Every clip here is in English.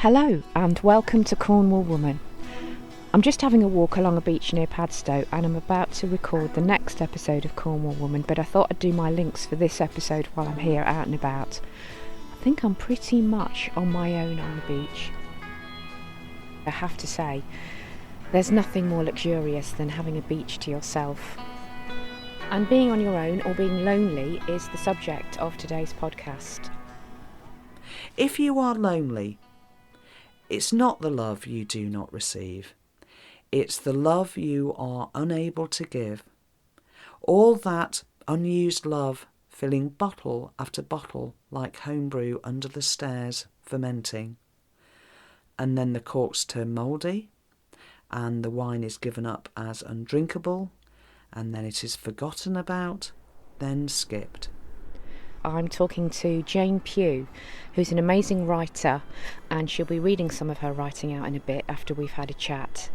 Hello and welcome to Cornwall Woman. I'm just having a walk along a beach near Padstow and I'm about to record the next episode of Cornwall Woman, but I thought I'd do my links for this episode while I'm here out and about. I think I'm pretty much on my own on the beach. I have to say, there's nothing more luxurious than having a beach to yourself. And being on your own or being lonely is the subject of today's podcast. If you are lonely, it's not the love you do not receive. It's the love you are unable to give. All that unused love filling bottle after bottle like homebrew under the stairs, fermenting. And then the corks turn mouldy and the wine is given up as undrinkable and then it is forgotten about, then skipped. I'm talking to Jane Pugh, who's an amazing writer, and she'll be reading some of her writing out in a bit after we've had a chat.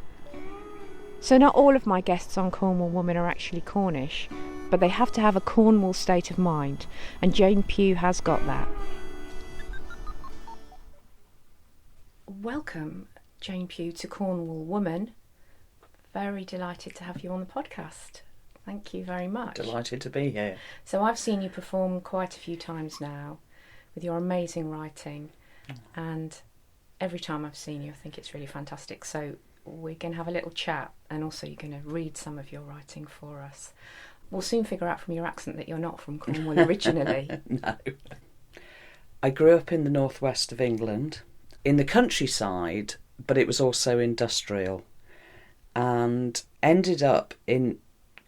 So not all of my guests on Cornwall Woman are actually Cornish, but they have to have a Cornwall state of mind, and Jane Pugh has got that. Welcome, Jane Pugh, to Cornwall Woman. Very delighted to have you on the podcast. Thank you very much. Delighted to be here. So I've seen you perform quite a few times now with your amazing writing, and every time I've seen you I think it's really fantastic. So we're going to have a little chat and also you're going to read some of your writing for us. We'll soon figure out from your accent that you're not from Cornwall originally. No. I grew up in the northwest of England, in the countryside, but it was also industrial, and ended up in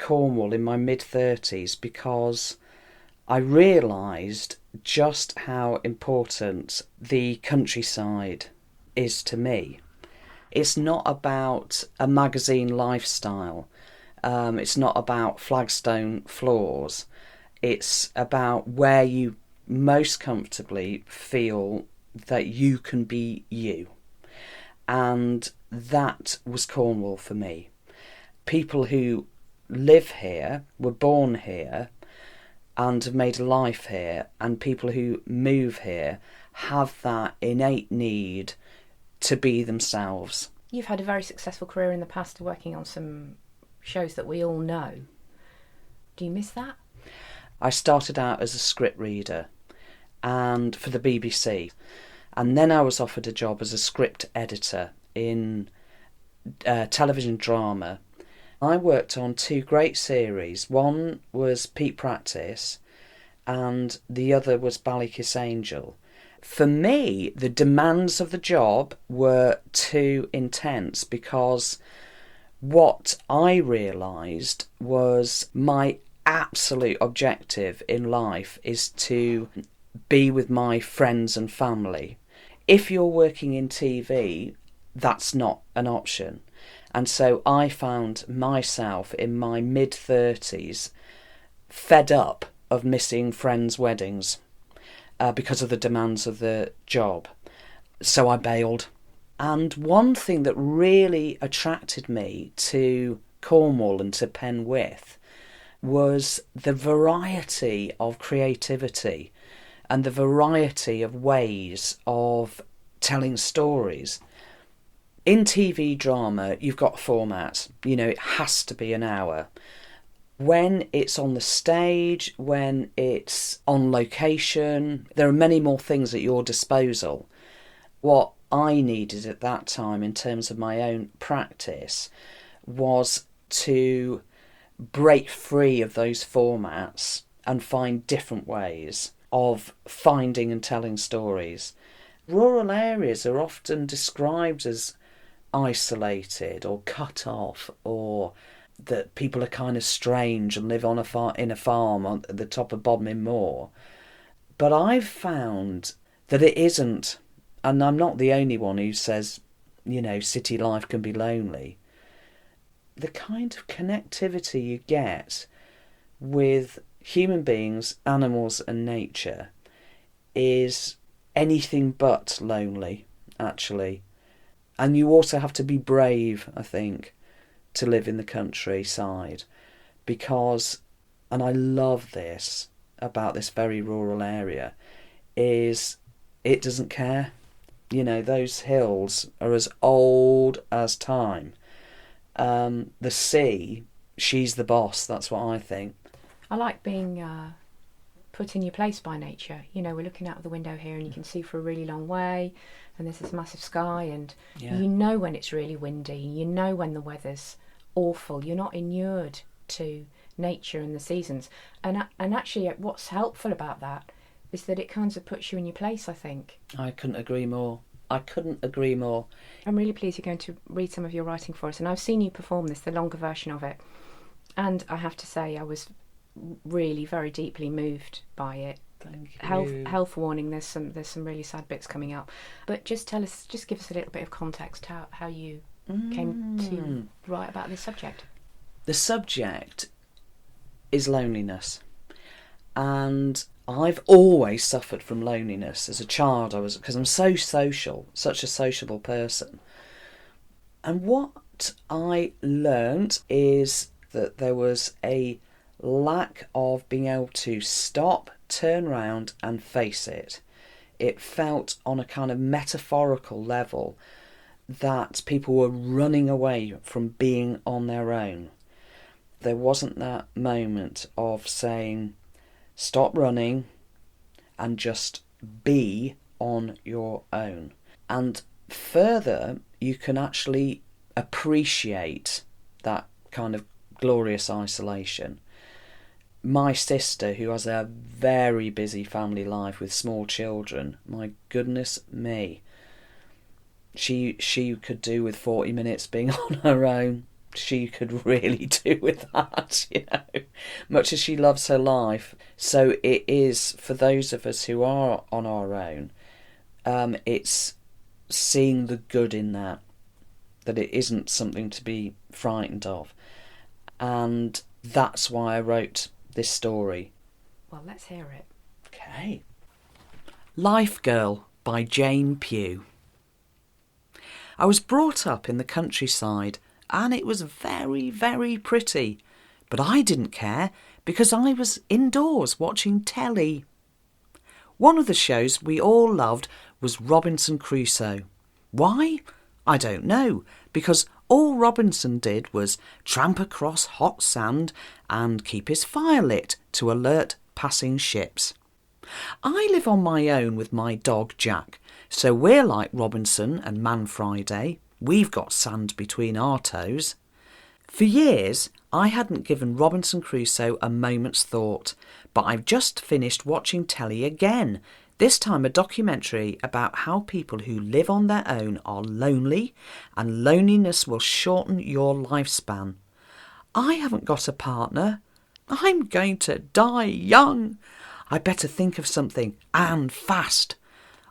Cornwall in my mid-30s because I realised just how important the countryside is to me. It's not about a magazine lifestyle. It's not about flagstone floors. It's about where you most comfortably feel that you can be you. And that was Cornwall for me. People who live here, were born here and have made a life here, and people who move here have that innate need to be themselves. You've had a very successful career in the past working on some shows that we all know. Do you miss that? I started out as a script reader and for the BBC, and then I was offered a job as a script editor in television drama. I worked on two great series. One was Peak Practice and the other was Ballykiss Angel. For me, the demands of the job were too intense because what I realised was my absolute objective in life is to be with my friends and family. If you're working in TV, that's not an option. And so I found myself in my mid-30s fed up of missing friends' weddings because of the demands of the job. So I bailed. And one thing that really attracted me to Cornwall and to Penwith was the variety of creativity and the variety of ways of telling stories. In TV drama, you've got a format. You know, it has to be an hour. When it's on the stage, when it's on location, there are many more things at your disposal. What I needed at that time in terms of my own practice was to break free of those formats and find different ways of finding and telling stories. Rural areas are often described as isolated or cut off, or that people are kind of strange and live on in a farm on the top of Bodmin Moor. But I've found that it isn't, and I'm not the only one who says, you know, city life can be lonely. The kind of connectivity you get with human beings, animals and nature is anything but lonely, actually. And you also have to be brave, I think, to live in the countryside because, and I love this about this very rural area, is it doesn't care. You know, those hills are as old as time. The sea, she's the boss, that's what I think. I like being put in your place by nature. You know, we're looking out of the window here and you can see for a really long way, and there's this massive sky, and you know when it's really windy, you know when the weather's awful. You're not inured to nature and the seasons. And actually what's helpful about that is that it kind of puts you in your place, I think. I couldn't agree more. I couldn't agree more. I'm really pleased you're going to read some of your writing for us, and I've seen you perform this, the longer version of it, and I have to say I was really very deeply moved by it. Thank you. Health warning, there's some really sad bits coming up, but just give us a little bit of context how you came to write about this subject. The subject is loneliness, and I've always suffered from loneliness as a child. Because I'm so social, such a sociable person. And what I learnt is that there was a lack of being able to stop, turn around and face it. It felt on a kind of metaphorical level that people were running away from being on their own. There wasn't that moment of saying, stop running and just be on your own. And further, you can actually appreciate that kind of glorious isolation. My sister, who has a very busy family life with small children, my goodness me, she could do with 40 minutes being on her own. She could really do with that, you know, much as she loves her life. So it is, for those of us who are on our own, it's seeing the good in that it isn't something to be frightened of. And that's why I wrote this story. Well, let's hear it. Okay. Life Girl by Jane Pugh. I was brought up in the countryside, and it was very, very pretty. But I didn't care because I was indoors watching telly. One of the shows we all loved was Robinson Crusoe. Why? I don't know, because all Robinson did was tramp across hot sand and keep his fire lit to alert passing ships. I live on my own with my dog Jack, so we're like Robinson and Man Friday. We've got sand between our toes. For years, I hadn't given Robinson Crusoe a moment's thought, but I've just finished watching telly again, this time a documentary about how people who live on their own are lonely, and loneliness will shorten your lifespan. I haven't got a partner. I'm going to die young. I better think of something, and fast.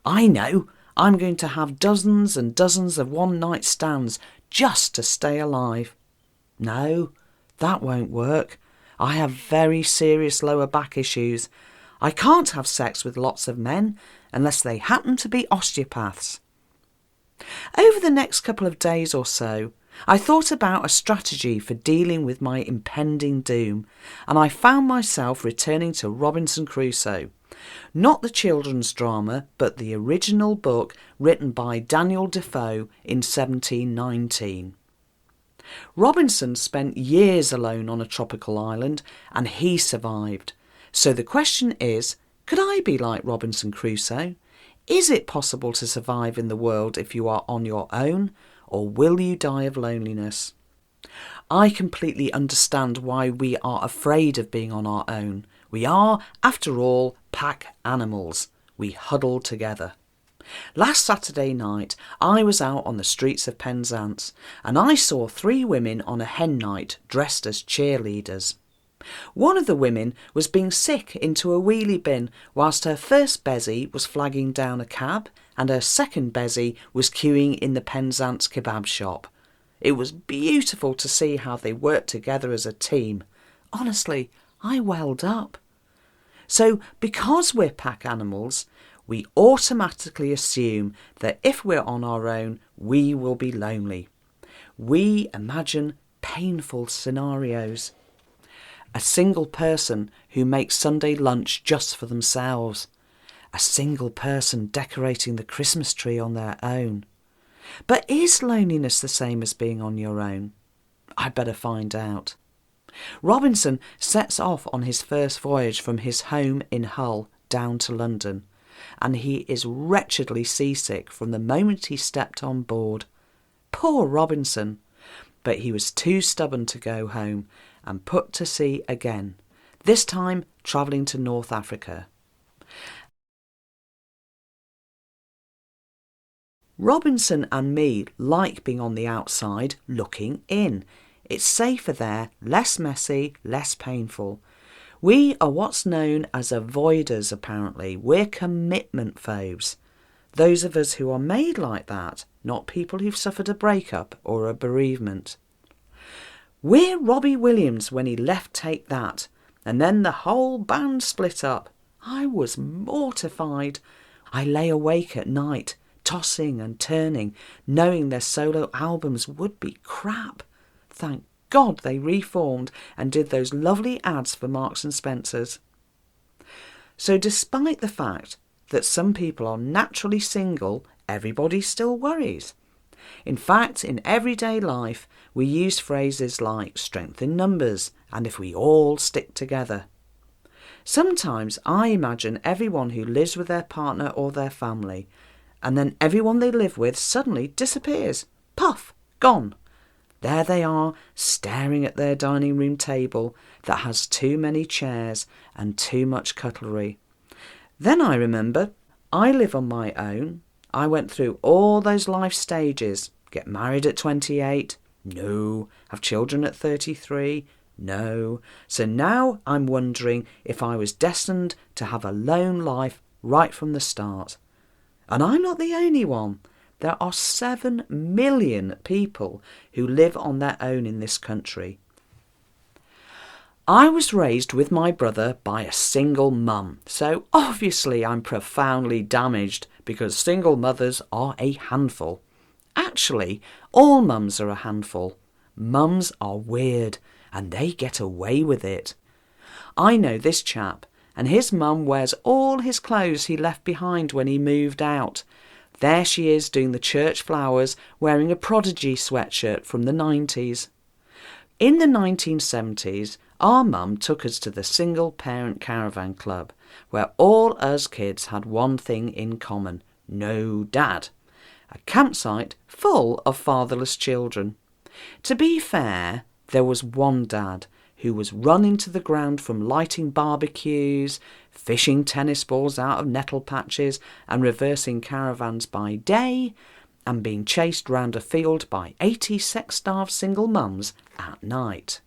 I know. I'm going to have dozens and dozens of one-night stands just to stay alive. No, that won't work. I have very serious lower back issues. I can't have sex with lots of men unless they happen to be osteopaths. Over the next couple of days or so, I thought about a strategy for dealing with my impending doom, and I found myself returning to Robinson Crusoe. Not the children's drama, but the original book written by Daniel Defoe in 1719. Robinson spent years alone on a tropical island, and he survived. So the question is, could I be like Robinson Crusoe? Is it possible to survive in the world if you are on your own, or will you die of loneliness? I completely understand why we are afraid of being on our own. We are, after all, pack animals. We huddle together. Last Saturday night, I was out on the streets of Penzance, and I saw 3 women on a hen night dressed as cheerleaders. One of the women was being sick into a wheelie bin, whilst her first besie was flagging down a cab, and her second besie was queuing in the Penzance kebab shop. It was beautiful to see how they worked together as a team. Honestly, I welled up. So, because we're pack animals, we automatically assume that if we're on our own, we will be lonely. We imagine painful scenarios. A single person who makes Sunday lunch just for themselves. A a single person decorating the Christmas tree on their own. But is loneliness the same as being on your own? I'd better find out. Robinson sets off on his first voyage from his home in Hull down to London, and he is wretchedly seasick from the moment he stepped on board. Poor Robinson! But he was too stubborn to go home and put to sea again, this time travelling to North Africa. Robinson and me like being on the outside looking in. It's safer there, less messy, less painful. We are what's known as avoiders, apparently. We're commitment phobes. Those of us who are made like that, not people who've suffered a breakup or a bereavement. We're Robbie Williams when he left Take That, and then the whole band split up. I was mortified. I lay awake at night, tossing and turning, knowing their solo albums would be crap. Thank God they reformed and did those lovely ads for Marks and Spencer's. So despite the fact that some people are naturally single, everybody still worries. In fact, in everyday life, we use phrases like strength in numbers and if we all stick together. Sometimes I imagine everyone who lives with their partner or their family, and then everyone they live with suddenly disappears. Puff! Gone. There they are, staring at their dining room table that has too many chairs and too much cutlery. Then I remember, I live on my own. I went through all those life stages. Get married at 28? No. Have children at 33? No. So now I'm wondering if I was destined to have a lone life right from the start. And I'm not the only one. There are 7 million people who live on their own in this country. I was raised with my brother by a single mum, so obviously I'm profoundly damaged because single mothers are a handful. Actually, all mums are a handful. Mums are weird, and they get away with it. I know this chap, and his mum wears all his clothes he left behind when he moved out. There she is doing the church flowers, wearing a Prodigy sweatshirt from the 90s. In the 1970s, our mum took us to the Single Parent Caravan Club, where all us kids had one thing in common: no dad. A campsite full of fatherless children. To be fair, there was one dad who was run into the ground from lighting barbecues, fishing tennis balls out of nettle patches and reversing caravans by day, and being chased round a field by 80 sex-starved single mums at night.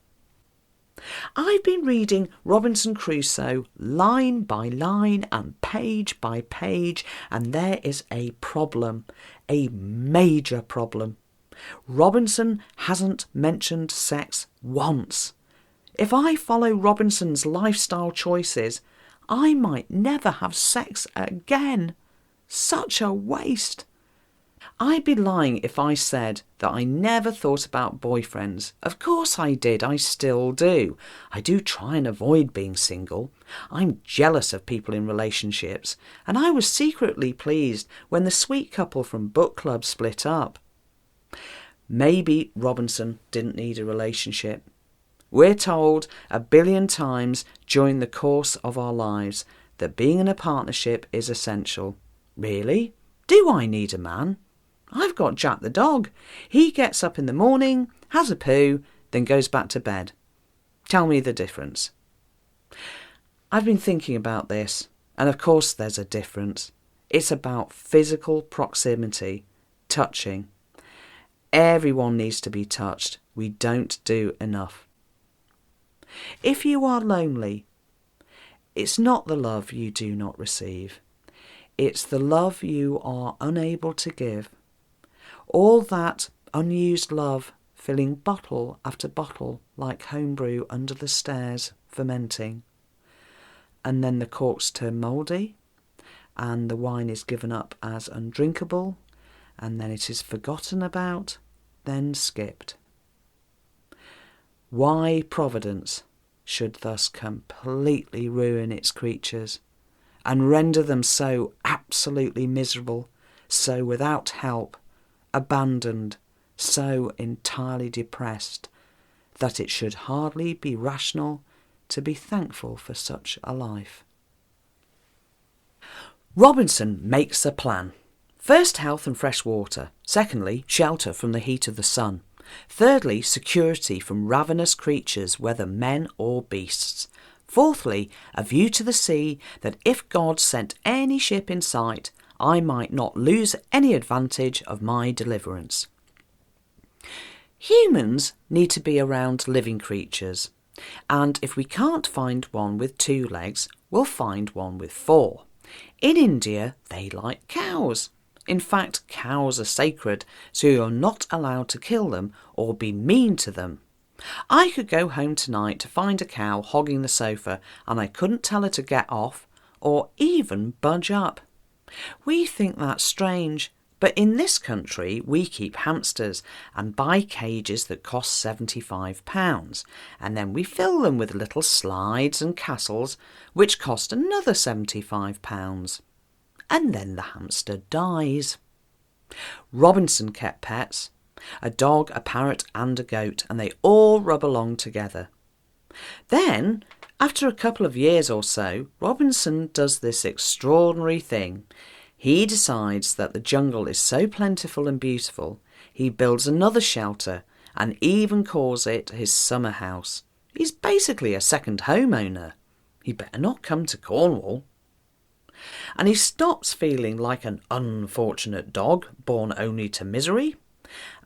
I've been reading Robinson Crusoe line by line and page by page, and there is a problem, a major problem. Robinson hasn't mentioned sex once. If I follow Robinson's lifestyle choices, I might never have sex again. Such a waste. I'd be lying if I said that I never thought about boyfriends. Of course I did, I still do. I do try and avoid being single. I'm jealous of people in relationships, and I was secretly pleased when the sweet couple from book club split up. Maybe Robinson didn't need a relationship. We're told 1 billion times during the course of our lives that being in a partnership is essential. Really? Do I need a man? I've got Jack the dog. He gets up in the morning, has a poo, then goes back to bed. Tell me the difference. I've been thinking about this, and of course there's a difference. It's about physical proximity, touching. Everyone needs to be touched. We don't do enough. If you are lonely, it's not the love you do not receive. It's the love you are unable to give. All that unused love filling bottle after bottle like homebrew under the stairs, fermenting. And then the corks turn mouldy, and the wine is given up as undrinkable, and then it is forgotten about, then skipped. Why Providence should thus completely ruin its creatures, and render them so absolutely miserable, so without help, abandoned, so entirely depressed, that it should hardly be rational to be thankful for such a life. Robinson makes a plan. First, health and fresh water. Secondly, shelter from the heat of the sun. Thirdly, security from ravenous creatures, whether men or beasts. Fourthly, a view to the sea, that if God sent any ship in sight, I might not lose any advantage of my deliverance. Humans need to be around living creatures, and if we can't find one with 2 legs, we'll find one with 4. In India, they like cows. In fact, cows are sacred, so you're not allowed to kill them or be mean to them. I could go home tonight to find a cow hogging the sofa, and I couldn't tell her to get off or even budge up. We think that's strange, but in this country we keep hamsters and buy cages that cost £75, and then we fill them with little slides and castles, which cost another £75. And then the hamster dies. Robinson kept pets, a dog, a parrot and a goat, and they all rub along together. Then, after a couple of years or so, Robinson does this extraordinary thing. He decides that the jungle is so plentiful and beautiful, he builds another shelter and even calls it his summer house. He's basically a second homeowner. He better not come to Cornwall. And he stops feeling like an unfortunate dog born only to misery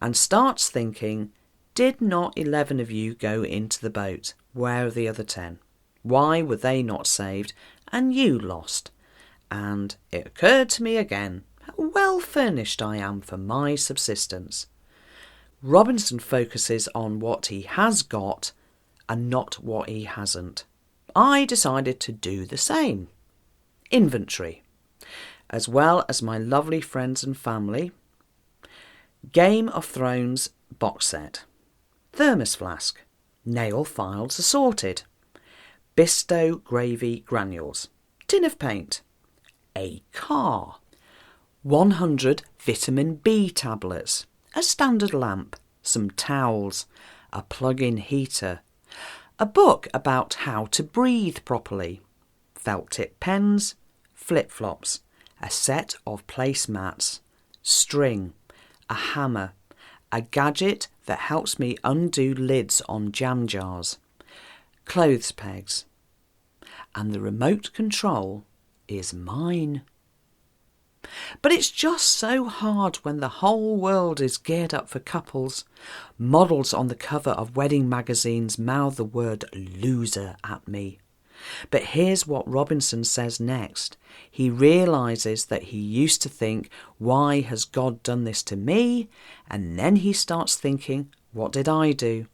and starts thinking, did not 11 of you go into the boat? Where are the other 10? Why were they not saved and you lost? And it occurred to me again how well furnished I am for my subsistence. Robinson focuses on what he has got and not what he hasn't. I decided to do the same. Inventory, as well as my lovely friends and family. Game of Thrones box set. Thermos flask. Nail files assorted. Bisto gravy granules. Tin of paint. A car. 100 vitamin B tablets. A standard lamp. Some towels. A plug-in heater. A book about how to breathe properly. Felt tip pens, flip-flops, a set of placemats, string, a hammer, a gadget that helps me undo lids on jam jars, clothes pegs, and the remote control is mine. But it's just so hard when the whole world is geared up for couples. Models on the cover of wedding magazines mouth the word loser at me. But here's what Robinson says next. He realises that he used to think, why has God done this to me? And then he starts thinking, what did I do?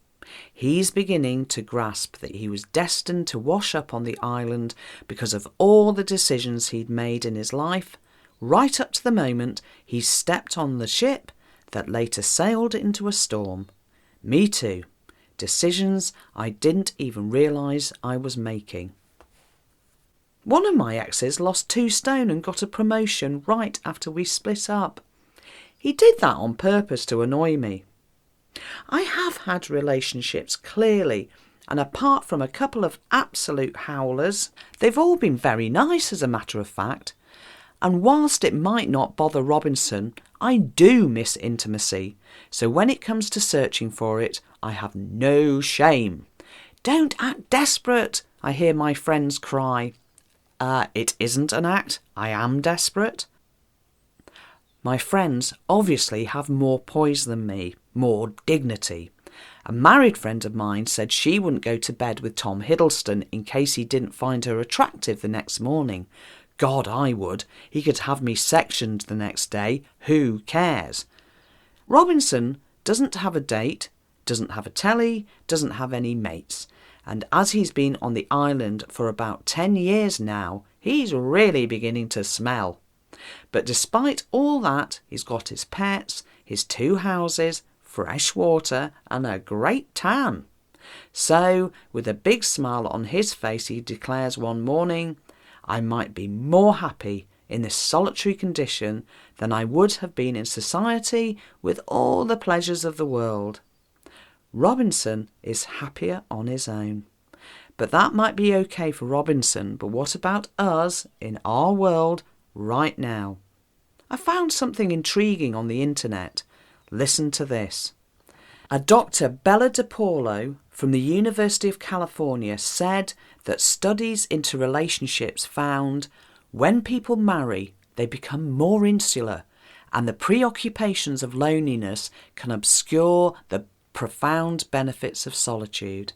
He's beginning to grasp that he was destined to wash up on the island because of all the decisions he'd made in his life, right up to the moment he stepped on the ship that later sailed into a storm. Me too. Decisions I didn't even realise I was making. One of my exes lost 2 stone and got a promotion right after we split up. He did that on purpose to annoy me. I have had relationships, clearly, and apart from a couple of absolute howlers, they've all been very nice as a matter of fact. And whilst it might not bother Robinson, I do miss intimacy, so when it comes to searching for it, I have no shame. Don't act desperate, I hear my friends cry. It isn't an act, I am desperate. My friends obviously have more poise than me, more dignity. A married friend of mine said she wouldn't go to bed with Tom Hiddleston in case he didn't find her attractive the next morning. God, I would. He could have me sectioned the next day. Who cares? Robinson doesn't have a date, doesn't have a telly, doesn't have any mates. And as he's been on the island for about 10 years now, he's really beginning to smell. But despite all that, he's got his pets, his 2 houses, fresh water, and a great tan. So, with a big smile on his face, he declares one morning, I might be more happy in this solitary condition than I would have been in society with all the pleasures of the world. Robinson is happier on his own. But that might be okay for Robinson, but what about us in our world right now? I found something intriguing on the internet. Listen to this. A Dr. Bella DePaulo from the University of California said that studies into relationships found when people marry, they become more insular, and the preoccupations of loneliness can obscure the profound benefits of solitude.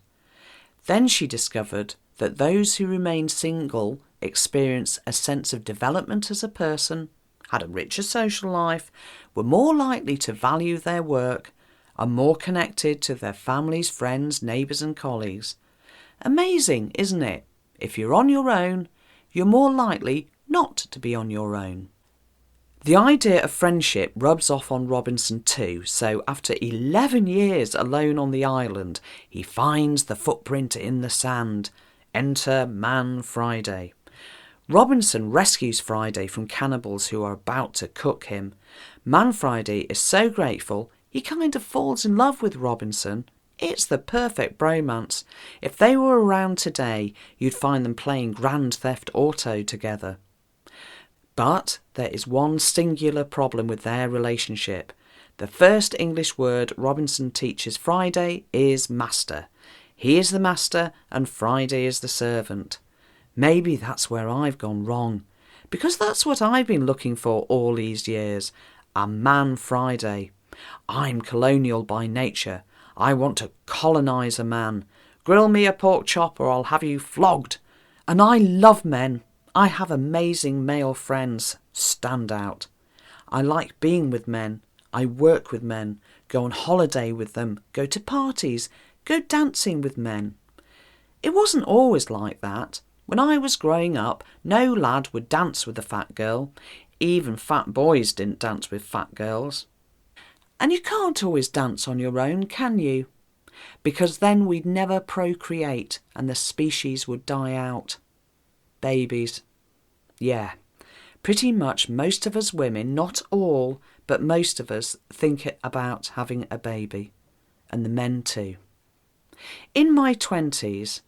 Then she discovered that those who remain single experience a sense of development as a person, had a richer social life, were more likely to value their work, are more connected to their families, friends, neighbours and colleagues. Amazing, isn't it? If you're on your own, you're more likely not to be on your own. The idea of friendship rubs off on Robinson too, so after 11 years alone on the island, he finds the footprint in the sand. Enter Man Friday. Robinson rescues Friday from cannibals who are about to cook him. Man Friday is so grateful, he kind of falls in love with Robinson. It's the perfect bromance. If they were around today, you'd find them playing Grand Theft Auto together. But there is one singular problem with their relationship. The first English word Robinson teaches Friday is master. He is the master and Friday is the servant. Maybe that's where I've gone wrong, because that's what I've been looking for all these years, a Man Friday. I'm colonial by nature. I want to colonise a man. Grill me a pork chop or I'll have you flogged. And I love men. I have amazing male friends, stand out. I like being with men. I work with men, go on holiday with them, go to parties, go dancing with men. It wasn't always like that. When I was growing up, no lad would dance with a fat girl. Even fat boys didn't dance with fat girls. And you can't always dance on your own, can you? Because then we'd never procreate and the species would die out. Babies. Yeah, pretty much most of us women, not all, but most of us think about having a baby. And the men too. In my 20s,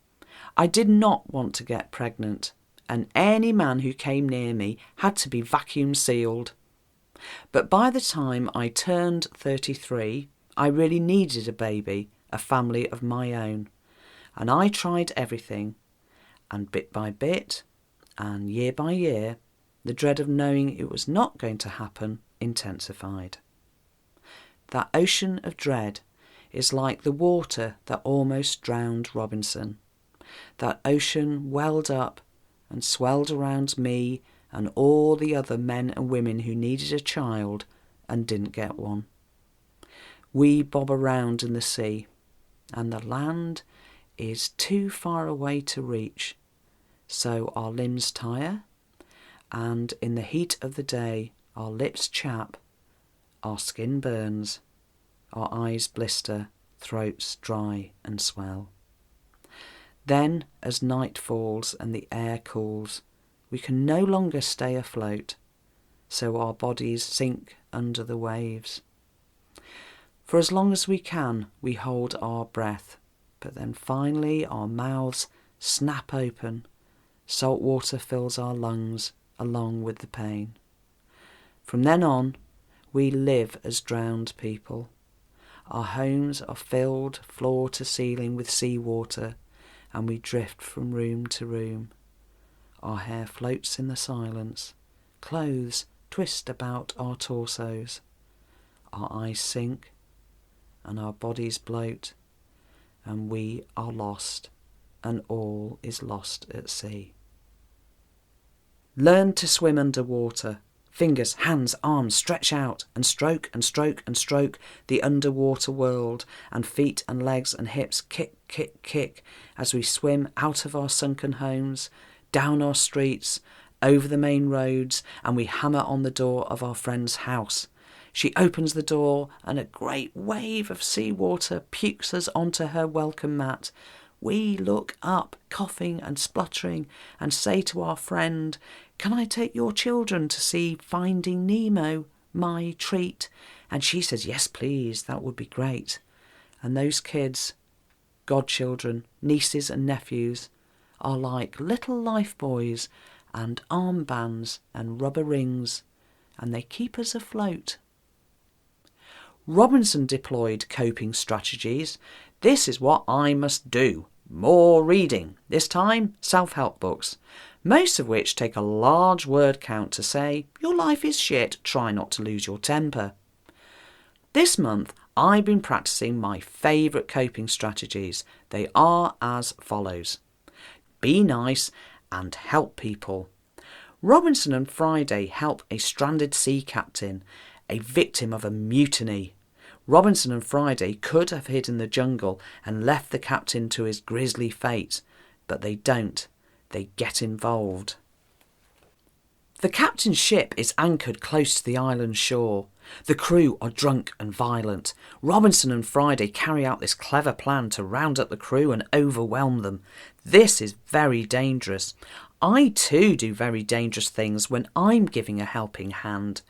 I did not want to get pregnant, and any man who came near me had to be vacuum sealed. But by the time I turned 33, I really needed a baby, a family of my own. And I tried everything, and bit by bit, and year by year, the dread of knowing it was not going to happen intensified. That ocean of dread is like the water that almost drowned Robinson. That ocean welled up and swelled around me and all the other men and women who needed a child and didn't get one. We bob around in the sea, and the land is too far away to reach, so our limbs tire, and in the heat of the day our lips chap, our skin burns, our eyes blister, throats dry and swell. Then, as night falls and the air cools, we can no longer stay afloat, so our bodies sink under the waves. For as long as we can, we hold our breath, but then finally our mouths snap open. Salt water fills our lungs along with the pain. From then on, we live as drowned people. Our homes are filled floor to ceiling with seawater, and we drift from room to room. Our hair floats in the silence. Clothes twist about our torsos. Our eyes sink, and our bodies bloat, and we are lost, and all is lost at sea. Learn to swim underwater. Fingers, hands, arms stretch out and stroke and stroke and stroke the underwater world, and feet and legs and hips kick, kick, kick as we swim out of our sunken homes, down our streets, over the main roads, and we hammer on the door of our friend's house. She opens the door and a great wave of seawater pukes us onto her welcome mat. we look up, coughing and spluttering, and say to our friend, "Can I take your children to see Finding Nemo, my treat?" And she says, "Yes, please, that would be great." And those kids, godchildren, nieces and nephews, are like little life buoys and armbands and rubber rings, and they keep us afloat. Robinson deployed coping strategies. This is what I must do. More reading, this time self-help books, most of which take a large word count to say, "Your life is shit, try not to lose your temper." This month, I've been practicing my favourite coping strategies. They are as follows. Be nice and help people. Robinson and Friday help a stranded sea captain, a victim of a mutiny. Robinson and Friday could have hid in the jungle and left the captain to his grisly fate, but they don't. They get involved. The captain's ship is anchored close to the island shore. The crew are drunk and violent. Robinson and Friday carry out this clever plan to round up the crew and overwhelm them. This is very dangerous. I too do very dangerous things when I'm giving a helping hand.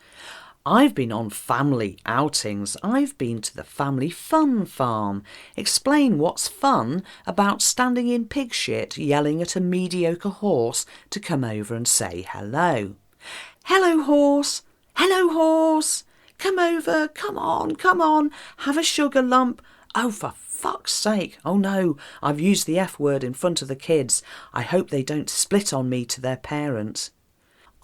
I've been on family outings. I've been to the family fun farm. Explain what's fun about standing in pig shit yelling at a mediocre horse to come over and say hello. "Hello, horse! Hello, horse! Come over, come on, have a sugar lump. Oh, for fuck's sake. Oh no, I've used the F word in front of the kids. I hope they don't split on me to their parents."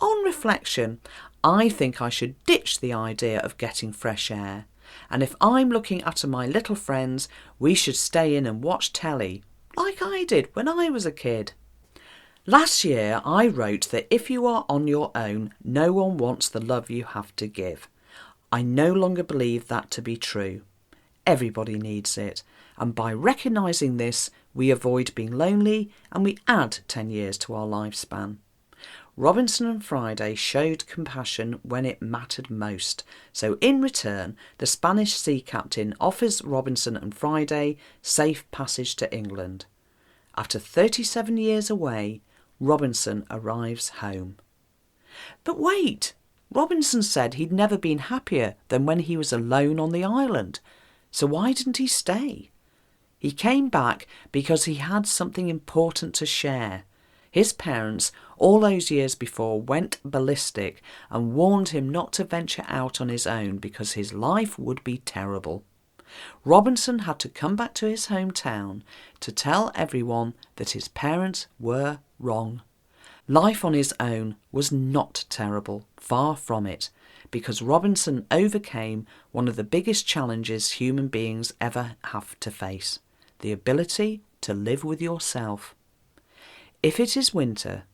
On reflection, I think I should ditch the idea of getting fresh air. And if I'm looking after my little friends, we should stay in and watch telly, like I did when I was a kid. Last year, I wrote that if you are on your own, no one wants the love you have to give. I no longer believe that to be true. Everybody needs it. And by recognising this, we avoid being lonely and we add 10 years to our lifespan. Robinson and Friday showed compassion when it mattered most, so in return the Spanish sea captain offers Robinson and Friday safe passage to England. After 37 years away, Robinson arrives home. But wait, Robinson said he'd never been happier than when he was alone on the island, so why didn't he stay? He came back because he had something important to share. His parents, all those years before, went ballistic and warned him not to venture out on his own because his life would be terrible. Robinson had to come back to his hometown to tell everyone that his parents were wrong. Life on his own was not terrible, far from it, because Robinson overcame one of the biggest challenges human beings ever have to face, the ability to live with yourself. If it is winter,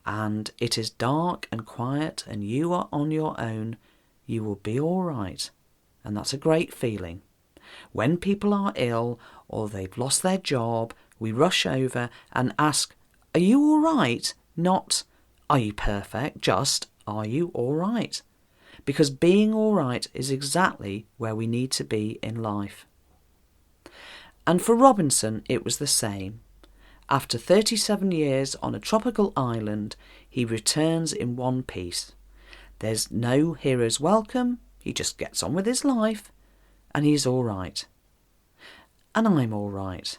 and it is dark and quiet and you are on your own, you will be all right, and that's a great feeling. When people are ill or they've lost their job, we rush over and ask, "Are you all right?" Not, "Are you perfect?" Just, "Are you all right?" Because being all right is exactly where we need to be in life. And for Robinson, it was the same. After 37 years on a tropical island, he returns in one piece. There's no hero's welcome, he just gets on with his life, and he's all right. And I'm all right.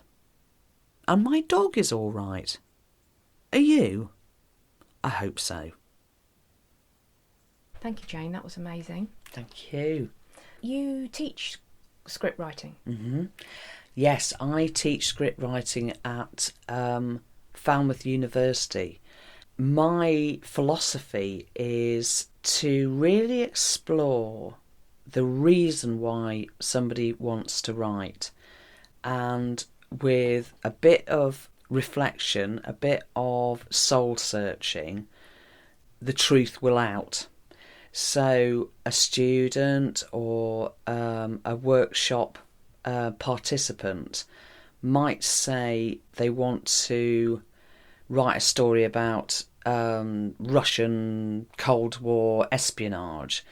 And my dog is all right. Are you? I hope so. Thank you, Jane. That was amazing. Thank you. You teach script writing. Mm-hmm. Yes, I teach script writing at Falmouth University. My philosophy is to really explore the reason why somebody wants to write, and with a bit of reflection, a bit of soul searching, the truth will out. So a student or a workshop participant might say they want to write a story about Russian Cold War espionage.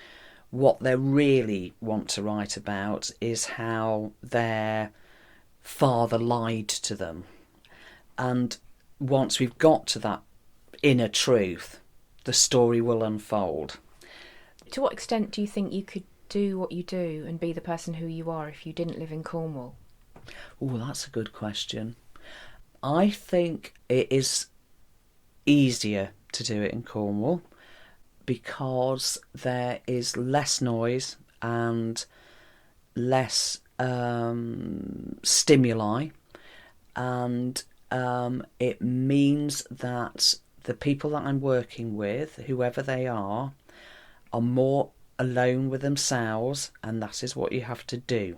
What they really want to write about is how their father lied to them. And once we've got to that inner truth, the story will unfold. To what extent do you think you could do what you do and be the person who you are if you didn't live in Cornwall? Oh, that's a good question. I think it is easier to do it in Cornwall because there is less noise and less stimuli, and it means that the people that I'm working with, whoever they are more alone with themselves, and that is what you have to do.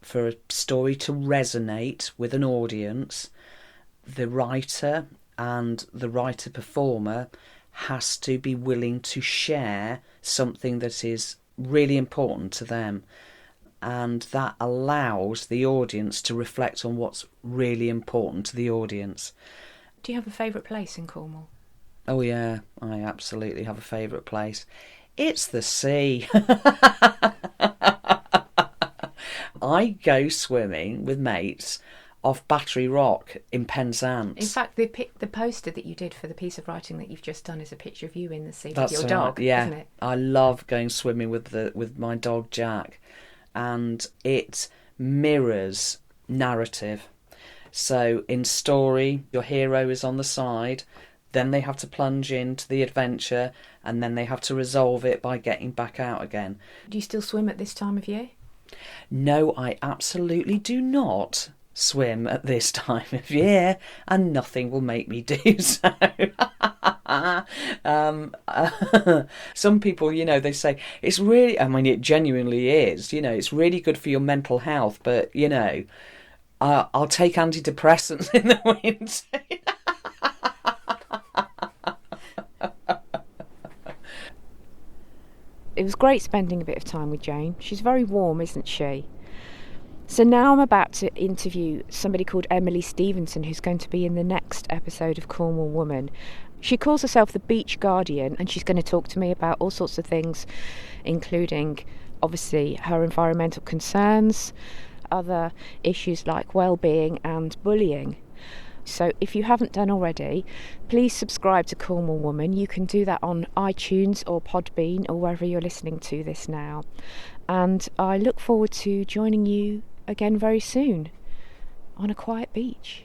For a story to resonate with an audience, the writer and the writer-performer has to be willing to share something that is really important to them, and that allows the audience to reflect on what's really important to the audience. Do you have a favourite place in Cornwall? Oh yeah, I absolutely have a favourite place. It's the sea. I go swimming with mates off Battery Rock in Penzance. In fact, the poster that you did for the piece of writing that you've just done is a picture of you in the sea with That's your right, dog, yeah. isn't it? I love going swimming with my dog Jack, and it mirrors narrative. So in story, your hero is on the side, then they have to plunge into the adventure, and then they have to resolve it by getting back out again. Do you still swim at this time of year? No, I absolutely do not swim at this time of year, and nothing will make me do so. Some people, they say it's really, it genuinely is, it's really good for your mental health, but, I'll take antidepressants in the winter. It was great spending a bit of time with Jane. She's very warm, isn't she? So now I'm about to interview somebody called Emily Stevenson, who's going to be in the next episode of Cornwall Woman. She calls herself the Beach Guardian, and she's going to talk to me about all sorts of things, including, obviously, her environmental concerns, other issues like well-being and bullying. So if you haven't done already, please subscribe to Cornwall Woman. You can do that on iTunes or Podbean or wherever you're listening to this now. And I look forward to joining you again very soon on a quiet beach.